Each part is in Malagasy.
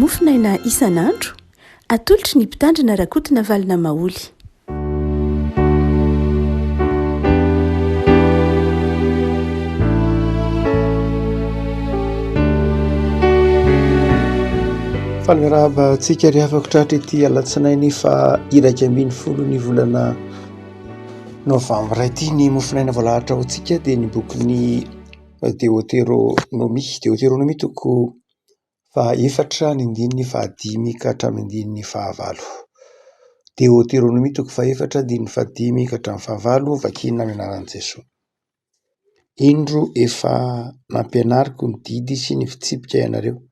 Mofonaina isan'andro, atolotry ny Mpitandrina RAKOTONAVALONA Maholy. Fanaraba tsika rehefa tratra ity Alatsinainy fa 1 ny volana Novambra ity ny Mofonaina voalahatra ho tsika dia ny bokin'ny Deutéronomie toko fa 4 ny andininy fa 5 ka hatramin'ny andininy fa 9. Deutéronomie toko fa 4 andininy fa 5 ka hatramin'ny fa 9 vakina amin'ny anaran'i Jesosy. Indro efa nampianariko ny didy sy ny fitsipika ianareo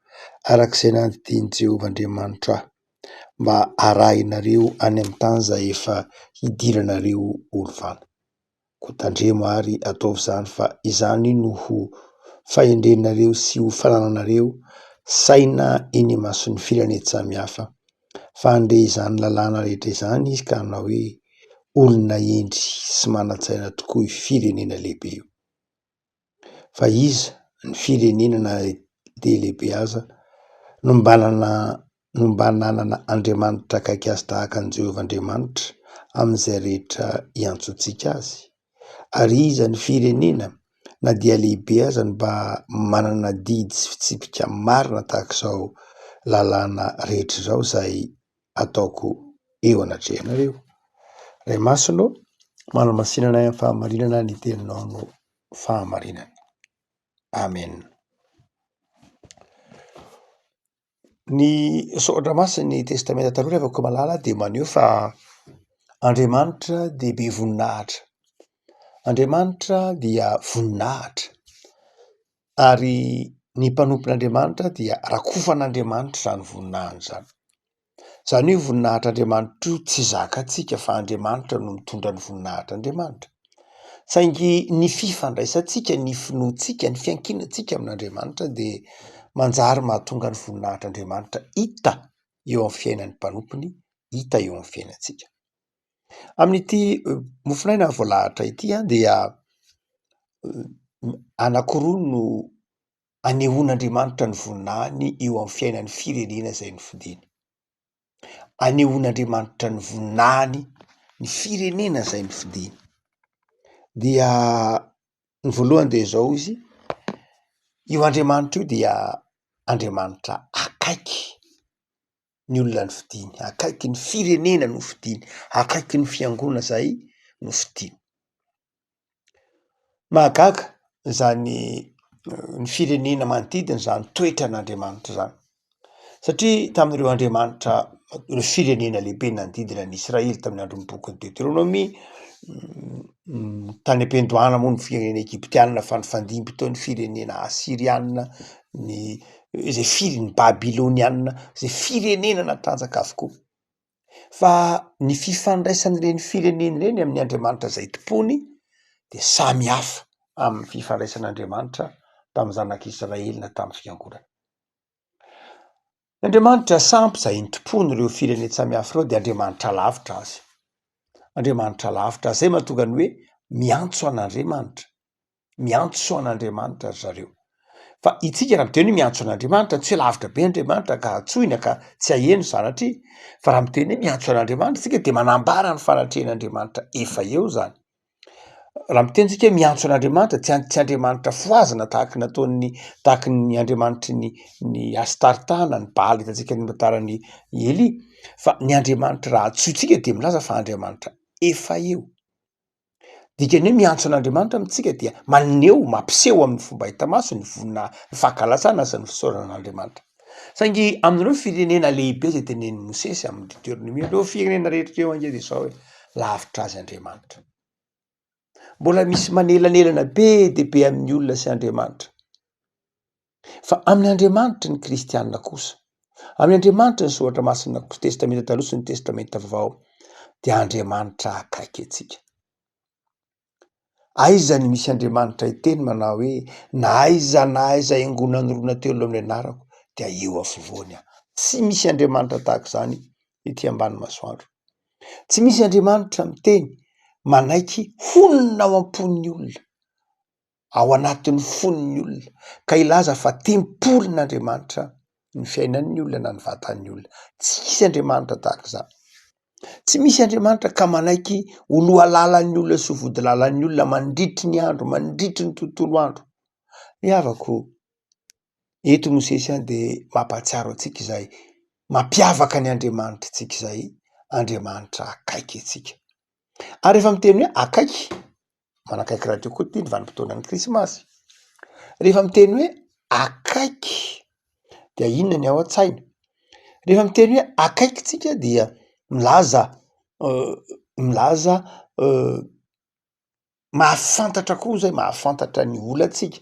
arak'izay nandidiany Jehovah Andriamanitra ahy, mba arahinareo any amin'ny tany izay efa hidiranareo olovana. Kotandremo ary ataovy izany fa izany no ho fahendrenareo sy ho fanananareo saina eny imason'ny firenena samihafa, fa handre izany lalàna rehetra izany izy ka hanao hoe olona endry sy manan-tsaina tokoa firenena lehibe io. Fa iza ny firenena na dia lehibe aza no mba nanana Andriamanitra akaiky azy tahaka an'i Jehovah Andriamanitra amin'izay rehetra iantsontsika azy. Ary iza ny firenena na dia lehibe aza mba manana didy sy fitsipika marina tahak'izao lalàna rehetra izao izay ataoko eo anatrehanareo. Ray masonao, manamasinana amin'ny fahamarinana ny teninao no fahamarinana. Amen. Ny soratra masin'ny testamenta taloha rehefa ko malala dia maneho fa Andriamanitra dia be voninahitra. Andriamanitra dia voninahitra. Ary ny mpanompon'Andriamanitra dia rakofan'Andriamanitra izany voninahitra izany. Izany hoe voninahitr'Andriamanitra io tsy zakantsika fa Andriamanitra no mitondra ny voninahitr'Andriamanitra. Saingy ny fifandraisantsika, ny finoantsika, ny fiankinantsika amin'Andriamanitra dia manjary mahatonga ny voninahitr'Andriamanitra hita eo amin'ny fiainan'ny mpanompony, hita eo amin'ny fiainantsika. Amin'ity Mofonaina voalahatra ity dia anankiroa no anehoan'Andriamanitra ny voninahiny eo amin'ny fiainan'ny firenena izay nofidiny. Anehoan'Andriamanitra ny voninahiny ny firenena izay nofidiny. Dia ny voalohany dia izao izy, io Andriamanitra io dia Andriamanitra akaiky ny olona nofidiny, akaiky ny firenena nofidiny, akaiky ny fiangonana izay nofidiny. Mahagaga izany ny firenena manodidina izany toetra n'Andriamanitra izany. Satria tamin'ireo Andriamanitra, ireo firenena lehibe nanodidina ny Israely tamin'ny andron'ny bokin'ny Deutéronomie, tany am-piandohana moa ny firenena Egyptianina fa nifandimby tao ny firenena Assyrianina, izay ny Babilonianina, izay firenena natranjaka avokoa. Fa ny fifandraisan'ireny firenena ireny amin'ny Andriamanitra izay tompony dia samy hafa amin'ny fifandraisan'Andriamanitra tamin'ny zanak'Israely na tamin'ny fiangonana. Andriamanitra sampy izay nitompony ireo firenena samy hafa ireo dia Andriamanitra lavitra azy. Andriamanitra lavitra izay mahatonga ny hoe miantso an'Andriamanitra. Miantso an'Andriamanitra ry zareo. Fa itsika raha miteny hoe miantso an'Andriamanitra, tsy hoe lavitra be Andriamanitra ka hatsoina ka tsy haheno sanatria. Fa raha miteny hoe miantso an'Andriamanitra isika dia manambara ny fanatrehan'Andriamanitra efa eo izany. Raha miteny isika hoe miantso an'Andriamanitra, tsy Andriamanitra foazana tahaka ny Andriamanitra ny Astartana, ny Baly hitantsika ny amantaran'ny Eli, fa ny Andriamanitra raha antsointsika dia milaza fa Andriamanitra efa eo. Dikany hoe miantso an'Andriamanitra amintsika dia maneho, mampiseho amin'ny fomba hita maso ny fankalatsana sy ny fisaoran'Andriamanitra. Saingy amin'ireo firenena lehibe izay tenen'i Mosesy amin'ny Deutéronomie, ireo firenena rehetra eo ange dia izao hoe lavitra azy Andriamanitra. Mbola misy manelanelana be dia be amin'ny olona sy Andriamanitra. Fa amin'ny Andriamanitra ny kristianina kosa, amin'ny Andriamanitra ny soratra masina testamenta taloha sy ny testamenta vaovao dia Andriamanitra akaiky antsika. Aiza ny misy Andriamanitra hiteny manao hoe na aiza haingo nanoroana telo amin'ny anarako dia eo afovoany aho. Tsy misy Andriamanitra tahaka izany ety ambany masoandro. Tsy misy Andriamanitra miteny manaiky honina ao am-pon'ny olona, ao anatin'ny fon'ny olona, ka ilaza fa tempolin'Andriamanitra ny fiainan'ny olona na ny vatan'ny olona. Tsisy Andriamanitra tahaka izany. Tsy misy Andriamanitra ka manaiky oloa lalan'ny olona sy vody lalan'ny olona mandritry ny andro, mandritry ny tontolo andro. Havako eto Mosesy de mampatsiaro antsika izay mampiavaka ny Andriamanitra tsika izay Andriamanitra akaiky antsika. Ary rehefa miteny hoe akaiky, manakaiky raha teo koa ty ny vanim-potoanan'ny Krismasy. Rehefa miteny hoe akaiky dia inona ny ao an-tsaina? Rehefa miteny hoe akaiky tsika dia milaza mahafantatra koa zay, mahafantatra ny olantsika,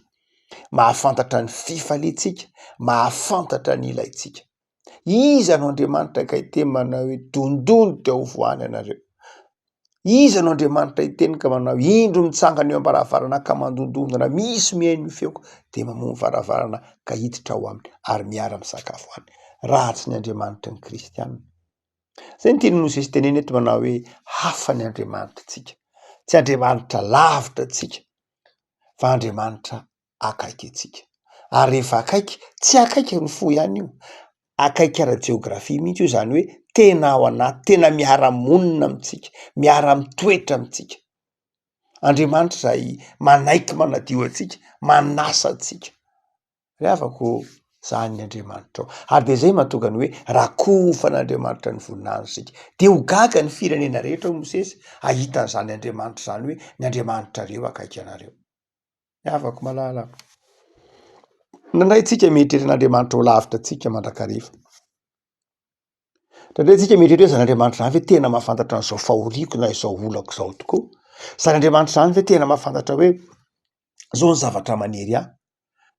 mahafantatra ny fifaliantsika, mahafantatra ny ilaitsika. Iza no Andriamanitra ka hiteny manao hoe dondono teo voany anareo? Iza no Andriamanitra hiteny ka manao indro mitsangana eo am-baravarana ka mandondondona, misy mihaino ny feoko de mamono varavarana ka hiditra ao aminy ary miara-misakafo any. Ratsy ny Andriamanitra ny Kristianina. Zay ny tian'ny Mosesy teneny eto manao hoe hafa ny Andriamanitra tsika. Tsy Andriamanitra lavitra tsika, fa Andriamanitra akaiky atsika. Ary rehefa akaiky, tsy akaiky ny fo ihany io. Akaiky ara-jeografia mihitsy io, zany hoe tena ao anaty, tena miara-monina amitsika, miara-mitoetra amitsika. Andriamanitra izay manaiky manadio atsika, manasa atsika. Havako zany ny Andriamanitra ao. Ary de zay mahatonga ny hoe rakofan'Andriamanitra ny voninahitsika. De ho gaga ny firenena rehetra ho Mosesy ahitan'izany Andriamanitra zany hoe ny Andriamanitra reo akaiky anareo. Havako malalako. Nandray tsika mieritrerin'Andriamanitra ho lavitra tsika mandrakariva. Nandray tsika mieritreritra hoe zany Andriamanitra zany ve tena mahafantatra an'izao fahoriako na izao olako zao tokoa? Zany Andriamanitra zany ve tena mahafantatra hoe zao ny zavatra maniry ahy?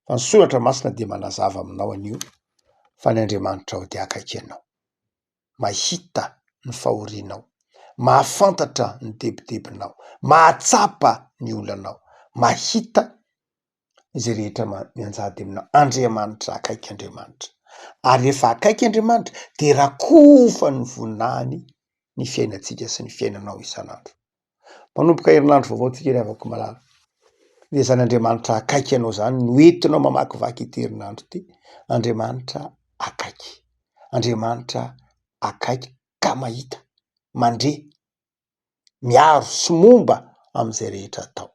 Fa ny soratra masina de manazava aminao anio fa ny Andriamanitra ao dia akaiky anao. Mahita ny fahorianao, mahafantatra ny debidebinao, mahatsapa ny olanao, mahita izay rehetra mianjady aminao. Andriamanitra akaiky Andriamanitra. Ary rehefa akaiky Andriamanitra de rakofa ny voninahiny ny fiainantsika sy ny fiainanao isan'andro. Manomboka herinandro vaovao tsika havako malala. De zany Andriamanitra akaiky anao zany no entinao mamakivaky ity herinandro ty. Andriamanitra akaiky. Andriamanitra akaiky ka mahita, mandre, miaro sy momba am'izay rehetra atao.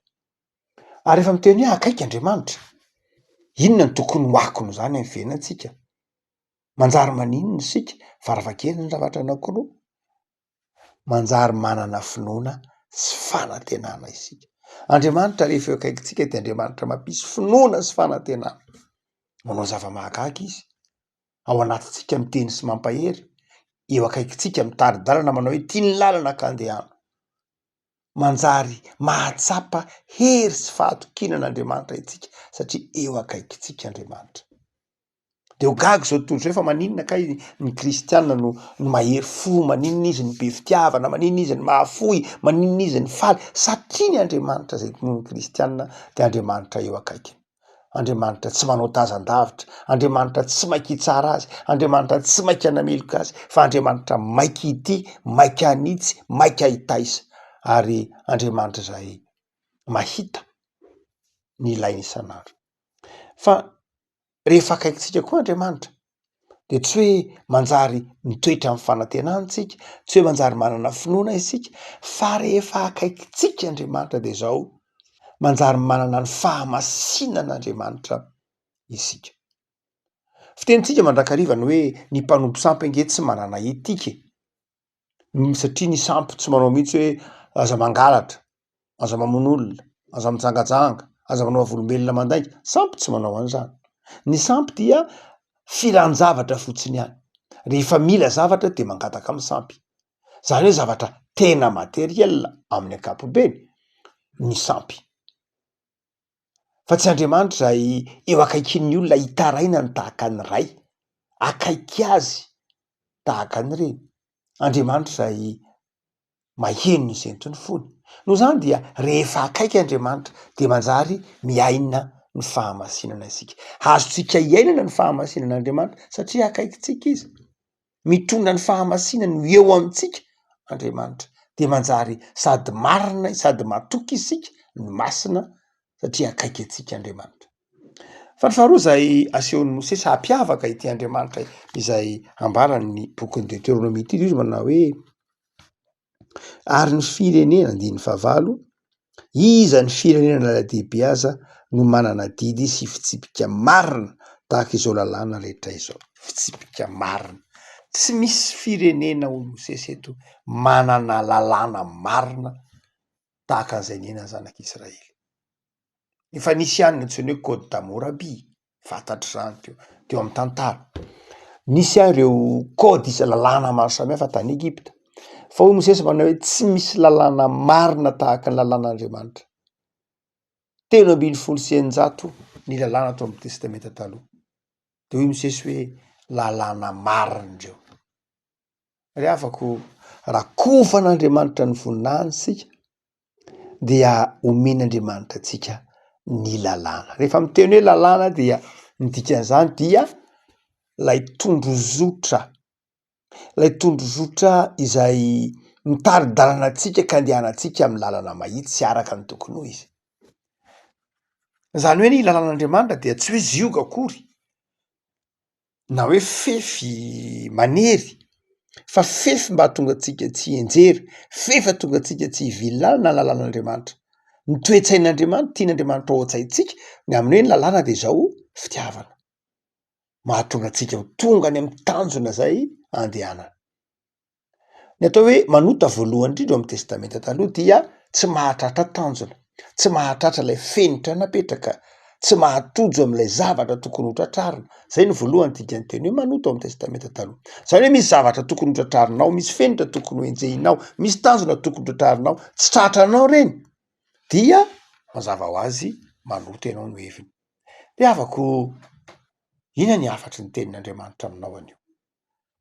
Ary rehefa miteny hoe akaiky Andriamanitra, inona ny tokony ho akony zany amin'ny fiainantsika? Manjary maninona isika? Varavakely ny zavatra anankiroa. Manjary manana finoana sy fanantenana isika. Andriamanitra rehefa eo akaikintsika dia Andriamanitra mampisy finoana sy fanantenana. Manao zava-mahagaga izy. Ao anatintsika miteny sy mampahery. Eo akaikintsika mitary-dalana manao hoe tia ny lalana ka andehana. Manjary mahatsapa hery sy fahatokinan'Andriamanitra itsika satria eo akaikintsika Andriamanitra. De ho gaga zao tontolo zay fa maninona ka ny Kristianina no mahery fo, maninona izy ny be fitiavana, maninona izy ny mahafoy, maninona izy ny faly, satria ny Andriamanitra zay tonono ny Kristianina de Andriamanitra eo akaikiny. Andriamanitra tsy manao tazan-davitra, Andriamanitra tsy maiky hitsara azy, Andriamanitra tsy maiky hanameloka azy, fa Andriamanitra maiky ity, maiky hanitsy, maiky ahitaisa. Ary Andriamanitra zay mahita ny ilainy isan'andro. Fa rehefa akaikintsika koa Andriamanitra de tsy hoe manjary mitoetra amin'ny fanantenantsika, tsy hoe manjary manana finoana isika, fa rehefa akaikintsika Andriamanitra de zao manjary manana ny fahamasinan'Andriamanitra isika. Fitenitsika mandrakarivany hoe ny mpanompo sampy ange tsy manana etika. Satria ny sampy tsy manao mihitsy hoe aza mangalatra, aza mamono olona, aza mitsangajanga, aza manao avolombelona mandainga. Sampy tsy manao an'izany. Ny sampy dia filan-javatra fotsiny ihany. Rehefa mila zavatra de mangataka amin'ny sampy. Zany hoe zavatra tena materiel amin'ny ankapobeny ny sampy. Fa tsy Andriamanitra izay eo akaikin'ny olona hitaraina ny tahaka ny ray, akaiky azy tahaka ny reny. Andriamanitra izay maheno ny zentony fony. No zany dia rehefa akaiky Andriamanitra de manjary miaina ny fahamasinana isika. Azontsika iainana ny fahamasinan'Andriamanitra satria akaikintsika izy. Mitondra ny fahamasinana eo amintsika Andriamanitra de manjary sady marina sady matoky isika ny masina satria akaiky antsika Andriamanitra. Fa ny faharoa zay asehon'ny Mosesy hampiavaka ity Andriamanitra izay ambarany bokin'ny Deutéronomie ity, izy manao hoe ary ny firenena 15 iza ny firenena naladehibe aza no manana didy sy fitsipika marina tahaka izao lalàna rehetra izao. Fitsipika marina. Tsy misy firenena ho Mosesy eto manana lalàna marina tahaka an'izay niainany zanak'Israely. Efa nisy ihany antsoina hoe Côte d'Hammurabi, fantatry zany teo amin'ny tantara. Nisy ihany ireo kôdy isa lalàna maro samihafa tany Egypta. Fa hoy Mosesy manao hoe tsy misy lalàna marina tahaka ny lalàn'Andriamanitra. 390 ny lalàna atao amin'ny testamenta taloha. De hoy Mosesy hoe lalàna marina indreo. Ry afako rakofan'Andriamanitra ny voninahitsika dia omen'Andriamanitra antsika ny lalàna. Rehefa miteny hoe lalàna dia ny dikan'izany dia lay tondrozotra. Lay tondrozotra izay mitari-dalana antsika ka andehanantsika amin'ny lalana mahitsy sy araka ny tokony ho izy. Zany hoe ny lalàn'Andriamanitra dia tsy hoe zioka akory na hoe fefy manery, fa fefy mba tonga antsika tsy enjery, fefy tonga antsika tsy hivilana ny lalàn'Andriamanitra. Ny toe-tsain'Andriamanitra, tian'Andriamanitra ao an-tsaintsika ny amin'ny hoe ny lalàna dia zao fitiavana. Mahatonga antsika ho tonga any amin'ny tanjona zay andehanana. Ny atao hoe manota voalohany indrindra amin'ny testamenta taloha dia tsy mahatratra tanjona, tsy mahatratra ilay fenitra napetraka, tsy mahatojo amin'ilay zavatra tokony ho tratrarina. Zay ny voalohany dikan'ny teny hoe manota ao amin'ny testamenta taloha. Zany hoe misy zavatra tokony ho tratrarinao, misy fenitra tokony ho enjehinao, misy tanjona tokony ho tratrarinao, tsy tratranao reny dia mazava ho azy manota ianao no heviny. De afako inona ny afatry ny tenin'Andriamanitra aminao anio?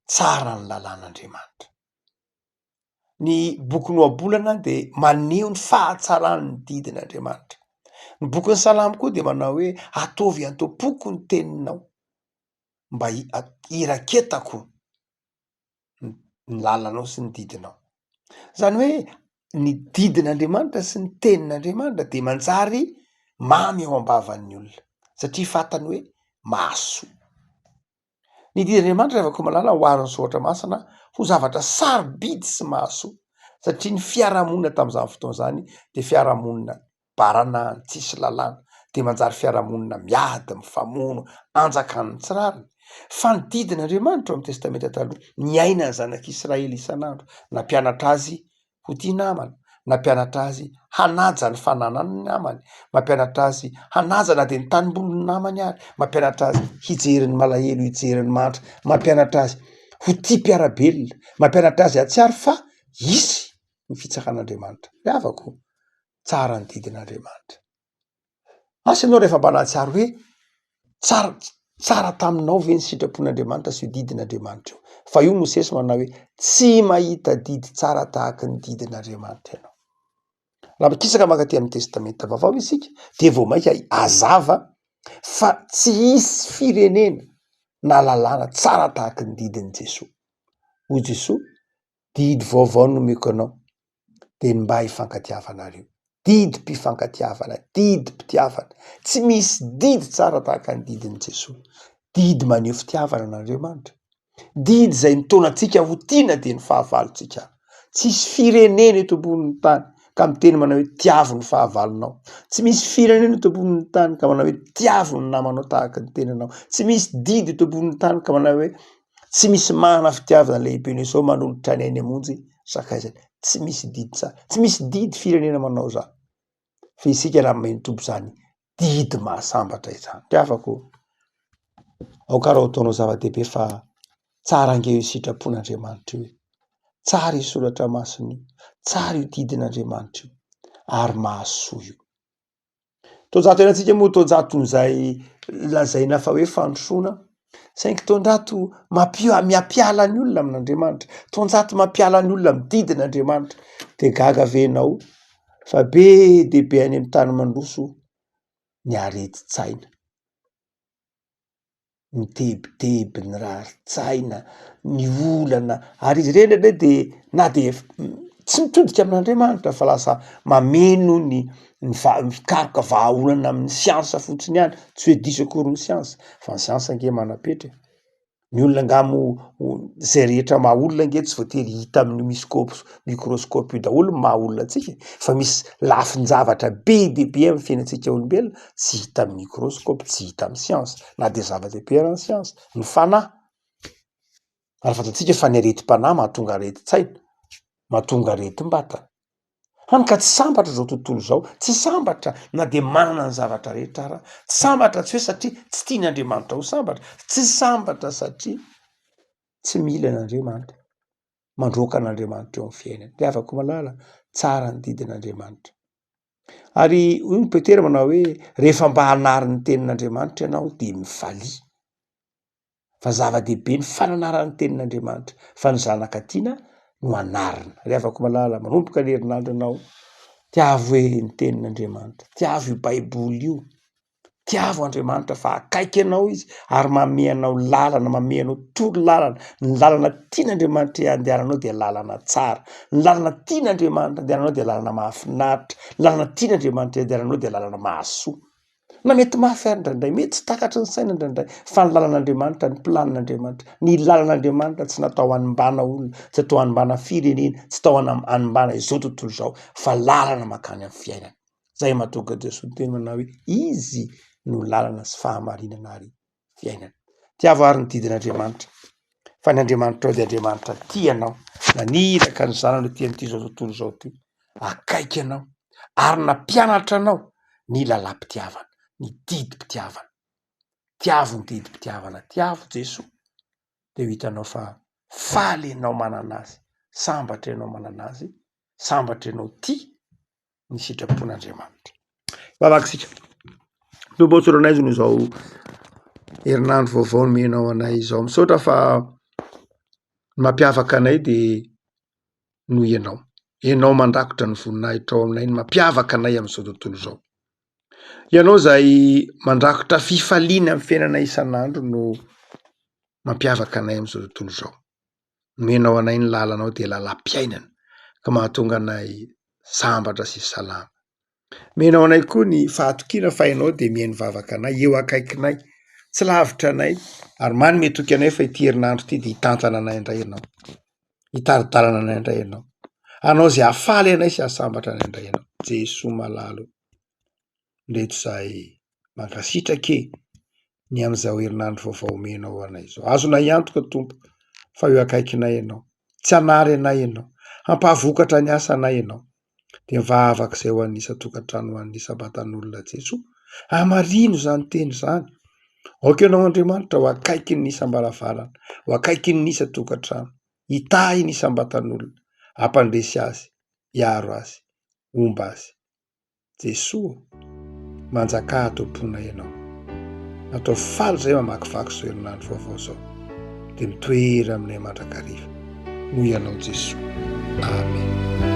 Tsara ny lalàn'Andriamanitra. Ny boky Noabolana dia maneho ny fahatsarany didin'Andriamanitra. Ny bokin'ny Salamo koa dia manao hoe ataovy antoam-poko ny teninao mba hiraketako ny lalanao sy ny didinao. Zany hoe ny didin'Andriamanitra sy ny tenin'Andriamanitra dia manjary mamy ao am-bavan'ny olona satria fantany hoe mahasoa. Ny didin'Andriamanitra rehefa koa malala oharon'ny soatra masina ho zavatra sarobidy sy mahasoa satria ny fiarahamonina tamin'izany fotoana izany dia fiarahamonina baranahany tsisy lalàna, dia manjary fiarahamonina miady, mifamono, anjaka ny tsirariny. Fa ny didin'Andriamanitra ao amin'ny testamenta taloha niaina ny zanak'Israely isan'andro, nampianatra azy ho tia namana, nampianatra azy hanaja ny fananany ny namany, mampianatra azy hanaja na dia ny tanimbolony namany ary, mampianatra azy hijery ny malahelo, hijery ny manitra, mampianatra azy ho tia mpiarabelona, mampianatra azy hatsiaro fa hisy ny fitsakan'Andriamanitra. Avako tsara ny didin'Andriamanitra. Asa ianao rehefa mba nahatsiaro hoe tsara taminao ve ny sitrapon'Andriamanitra sy didin'Andriamanitra io? Fa io Mosesy manao hoe tsy mahita didy tsara tahaka ny didin'Andriamanitra ianao. Raha makisaka mankaty amin'ny testamenta vaovao isika dia vao mainka azava fa tsy hisy firenena na lalàna tsara tahaka ny didin'i Jesosy. Hoy Jesosy, didy vaovao no nomeko anao dia mba hifankatiavanareo. Didy mpifankatiavana, didy mpitiavana. Tsy misy didy tsara tahaka ny didin'i Jesosy. Didy maneho fitiavana an'Andriamanitra. Didy izay mitona antsika ho tiana dia ny fahavalontsika. Tsisy firenena eto ambonin'ny tany ka miteny manao hoe tiavo ny fahavalonao. Tsy misy firenena eto ambonin'ny tany ka manao hoe tiavo ny namanao tahaka ny tenanao. Tsy misy didy eto ambonin'ny tany ka manao hoe tsy misy mahana fitiavana lehibe ny sao manolotra ny ainy amonjy sakaizany. Tsy misy didy tsara. Tsy misy didy firenena manao zany. Fa isika raha menotrobo zany didy mahasambatra izany. Dia afako aokara ho ataonao zava-dehibe fa tsara ange io sitrapon'Andriamanitra io. Tsara io soratra masina io. Tsara io didin'Andriamanitra io. Ary mahasoa io. Taonjato ianantsika moa taonjaton'izay lazaina fa hoe fandrosoana. Saingy taonjato mampiala ny olona amin'Andriamanitra. Taonjato mampiala ny olona amin'ny didin'Andriamanitra. Dia gaga venao fa be dehibe any amin'ny tany mandroso ny areti-tsaina, ny tebiteby, ny rarin-tsaina, ny olana. Ary izy ireny dia na dia tsy mitodika amin'Andriamanitra fa lasa mameno ny mikaroka vahaolana amin'ny siansa fotsiny ihany, tsy hoe diso akory ny siansa fa ny siansa nge manapetra. Ny olona ngamo zay rehetra maha olona nge tsy voatery hita amin'ny mikrôskôpy io daholo maha olona atsika, fa misy lafin-javatra be dehibe amin'ny fiainantsika olombelona tsy hita amin'ny mikrôskôpy, tsy hita amin'ny siansa, na de zava-dehibe ara ny siansa. Ny fanahy, ary fantatsika fa ny areti-panahy mahatonga areti-tsaina, mahatonga areti-mbata. Hany ka tsy sambatra zao tontolo zao, tsy sambatra na de manana ny zavatra rehetra ara, tsy sambatra tsy hoe satria tsy tian'Andriamanitra ho sambatra, tsy sambatra satria tsy mila an'Andriamanitra, mandroaka an'Andriamanitra eo amin'ny fiainany. De afaka malala tsara ny didin'Andriamanitra. Ary hoy Petera manao hoe rehefa mba hanary ny tenin'Andriamanitra ianao de mifalia. Fa zava-dehibe ny fananarana ny tenin'Andriamanitra, fa ny zanaka tiana no anarina. Reafako malala manomboka ny herinandro ianao, tiavo hoe ny tenin'Andriamanitra, tiavo io baiboly io, tiavo Andriamanitra fa akaiky anao izy ary manome anao lalana, manome anao toro lalana. Ny lalana tian'Andriamanitra andehananao dia lalana tsara, ny lalana tian'Andriamanitra andehananao dia lalana mahafinaritra, ny lalana tian'Andriamanitra andehananao dia lalana mahasoa. Na mety mafy ary indraindray, mety tsy takatry ny saina indraindray, fa ny lalan'Andriamanitra, ny planin'Andriamanitra, ny lalan'Andriamanitra tsy natao hanimbana olona, tsy atao hanimbana firenena, tsy atao hanimbana izao tontolo zao, fa lalana makany amin'ny fiainana. Zay mahatonga Jesosy teny manao hoe izy no lalana sy fahamarinana ary fiainana. Tiavo ary ny didin'Andriamanitra, fa ny Andriamanitra ao dia Andriamanitra tia anao, naniraka ny zanany tian'ity zao tontolo zao ty, akaiky anao ary nampianatra anao ny lalam-pitiavana, ny didim-pitiavana. Tiavo ny didim-pitiavana, tiavo Jesosy. De ho hitanao fa faly ianao manana azy, sambatra ianao manana azy, sambatra ianao tia ny sitrapon'Andriamanitra. Vavaksika, tombotsoro anay no zao herinandro vaovao menao anay zao, misaotra fa mampiavaka anay de no ianao mandrakotra ny voninahitra ao aminay, ny mampiavaka anay amin'izao tontolo zao. Ianao zay mandrakotra fifaliana amin'ny fiainana isan'andro no mampiavaka anay amin'izao tontolo zao. Menao anay ny lalanao de lalam-piainana ka mahatonga anay sambatra sy salama. Menao anay koa ny fahatokina fa ianao de mihaino vavaka anay, eo akaikinay, tsy lavitra anay, ary manome toky anay fa ity herinandro ity de hitantana anay indray ianao, hitaridalana anay indray ianao, anao zay hafaly anay sy hahasambatra anay indray ianao. Jesosy malalo nreto zay mankasitrake ny amin'izao herinandro vaovao menao anay zao. Azonay antoka Tompo fa eo akaikinay ianao, tsy hanary anay ianao, hampahavokatra ny asa anay ianao. De mivavaka izay ho an'ny isa-tokantrano ho an'ny sabatan'olona Jesosy. Hamarino zany teny zany. Aoka ianao Andriamanitra ho akaiky ny isam-baravarana, ho akaiky ny isa-tokantrano, hitahy ny isam-batan'olona, hampandresy azy, hiaro azy, omba azy. Jesosy manjaka tompona ianao. Atao faly zay mamakivaky zao herinandro vaovao zao, de mitoery aminay mandrakariva. Noho ianao Jesosy. Amen.